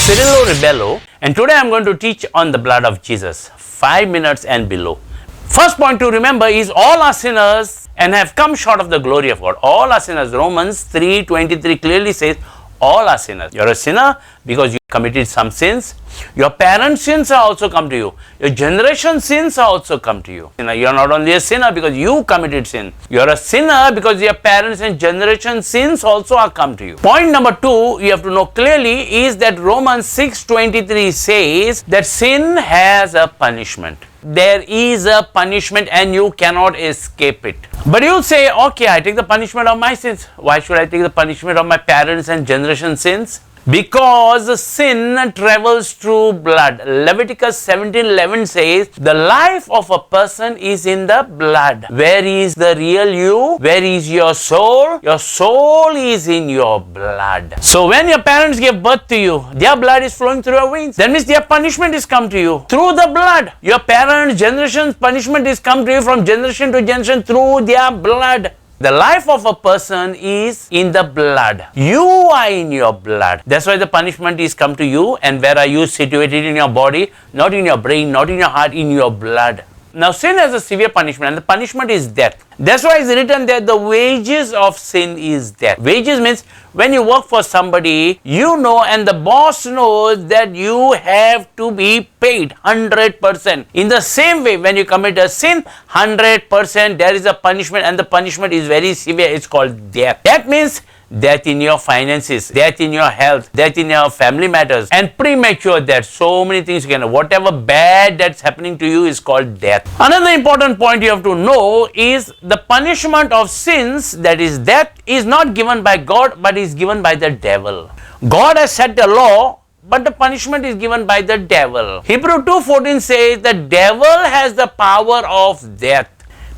Cirilo, and today I am going to teach on the blood of Jesus, 5 minutes and below. First point to remember is all are sinners and have come short of the glory of God. All are sinners. Romans 3:23 clearly says all are sinners. You are a sinner because you committed some sins. Your parents' sins are also come to you. Your generation sins are also come to you. You are not only a sinner because you committed sin. You are a sinner because your parents and generation sins also are come to you. Point number 2 you have to know clearly is that Romans 6:23 says that sin has a punishment. There is a punishment and you cannot escape it. But you say, okay, I take the punishment of my sins. Why should I take the punishment of my parents and generation sins? Because sin travels through blood. Leviticus 17:11 says, the life of a person is in the blood. Where is the real you? Where is your soul? Your soul is in your blood. So when your parents give birth to you, their blood is flowing through your veins. That means their punishment is come to you through the blood. Your parents' generation's punishment is come to you from generation to generation through their blood. The life of a person is in the blood. You are in your blood. That's why the punishment is come to you. And where are you situated in your body? Not in your brain, not in your heart, in your blood. Now sin has a severe punishment and the punishment is death. That's why it's written that the wages of sin is death. Wages means when you work for somebody, you know and the boss knows that you have to be paid 100%. In the same way, when you commit a sin, 100% there is a punishment and the punishment is very severe. It's called death. That means death in your finances, death in your health, death in your family matters, and premature death. So many things you can. Whatever bad that's happening to you is called death. Another important point you have to know is the punishment of sins, that is death, is not given by God but is given by the devil. God has set the law, but the punishment is given by the devil. Hebrews 2:14 says the devil has the power of death.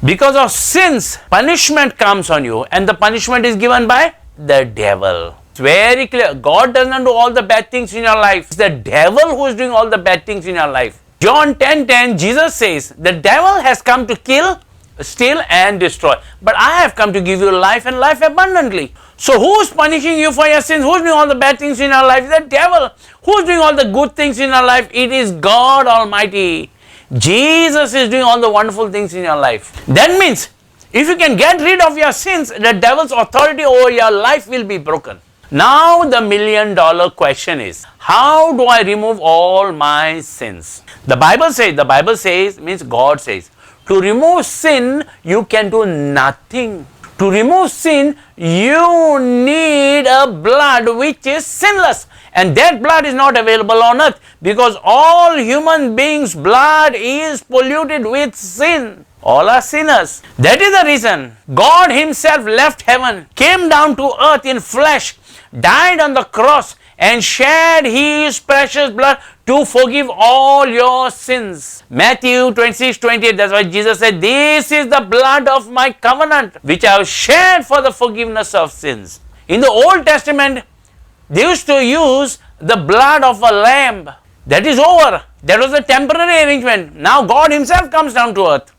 Because of sins, punishment comes on you and the punishment is given by the devil. It's very clear. God does not do all the bad things in your life. It's the devil who is doing all the bad things in your life. John 10:10, Jesus says, the devil has come to kill, steal and destroy. But I have come to give you life and life abundantly. So who is punishing you for your sins? Who is doing all the bad things in your life? The devil. Who is doing all the good things in your life? It is God Almighty. Jesus is doing all the wonderful things in your life. That means if you can get rid of your sins, the devil's authority over your life will be broken. Now the $1 million question is, how do I remove all my sins? The Bible says, means God says, to remove sin, you can do nothing. To remove sin, you need a blood which is sinless. And that blood is not available on earth because all human beings' blood is polluted with sin. All are sinners. That is the reason God Himself left heaven, came down to earth in flesh, died on the cross and shed His precious blood to forgive all your sins. Matthew 26:28, that's why Jesus said, this is the blood of my covenant which I have shed for the forgiveness of sins. In the Old Testament, they used to use the blood of a lamb. That is over. That was a temporary arrangement. Now God Himself comes down to earth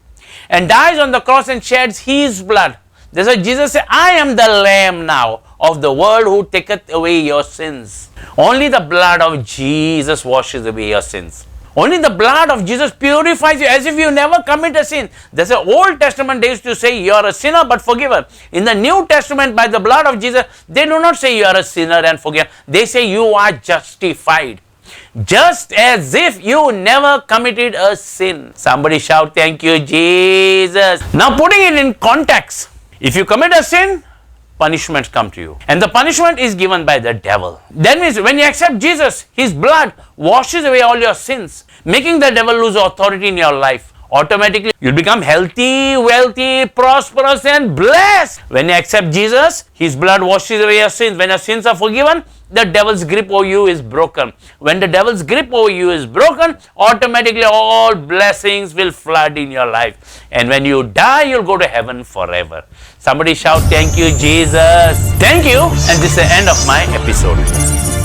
and dies on the cross and sheds His blood. That's why Jesus said, I am the Lamb now of the world who taketh away your sins. Only the blood of Jesus washes away your sins. Only the blood of Jesus purifies you as if you never commit a sin. That's the Old Testament, they used to say you are a sinner but forgiven. In the New Testament, by the blood of Jesus, they do not say you are a sinner and forgiven. They say you are justified. Just as if you never committed a sin. Somebody shout, thank you, Jesus. Now putting it in context, if you commit a sin, punishments come to you. And the punishment is given by the devil. That means when you accept Jesus, His blood washes away all your sins, making the devil lose authority in your life. Automatically, you'll become healthy, wealthy, prosperous and blessed. When you accept Jesus, His blood washes away your sins. When your sins are forgiven, the devil's grip over you is broken. When the devil's grip over you is broken, automatically all blessings will flood in your life. And when you die, you'll go to heaven forever. Somebody shout, thank you, Jesus. Thank you. And this is the end of my episode.